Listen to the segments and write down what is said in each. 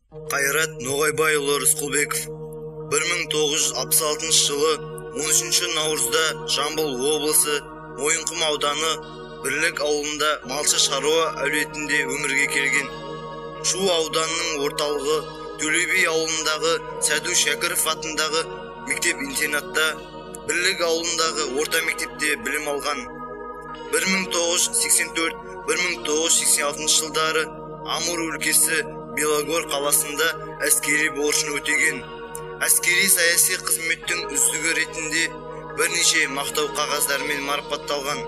Қайрат Ноғайбайұлы Рысқұлбеков 1966 жылы 13 наурызда Жамбыл облысы Мойынқұм ауданы Бірлік ауылында малшы шаруа әулетінде өмірге келген. Шу ауданының орталығы Төле би ауылындағы Сәду Шәкіров атындағы мектеп-интернатта, Бірлік ауылындағы орта мектепте білім алған. 1984-1986 жылдары Амур өлкесі Белогор қаласында әскери борышын өтеген. Әскери саяси қызметтің үздігі ретінде бірнеше мақтау қағаздарымен марапатталған.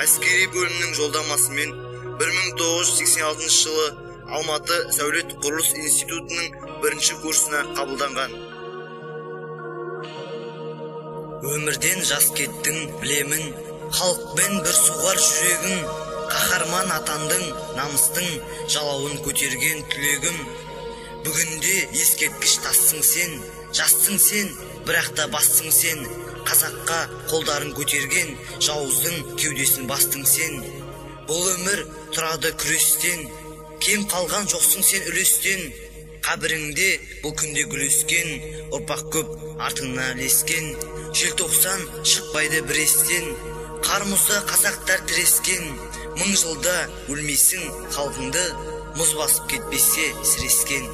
Әскери бөлімнің жолдамасымен 1986 жылы Алматы сәулет құрылыс институтының бірінші курсына қабылданған. Өмірден жас кеттің, білемін, халықпен бір суғар жүрегім, қаһарман атандың, намыстың жалауын көтерген түлегім. Бүгінде ескерткіш тассың сен, жастың сен, бірақта бастың сен, қазаққа қолдарын көтерген, жауыздың кеудесін бастың сен. Бұл өмір тұрады күрестен, кем қалған жоқсың сен үлестен. Қабіріңде бұл күнде гүлескен, ұрпақ көп артыңа ілескен. Желтоқсан шықпайды бір естен, қар мұзда қазақтар тірескен. 1000 жылда өлмейсің халқыңды, мұз басып кетпесе сірескен.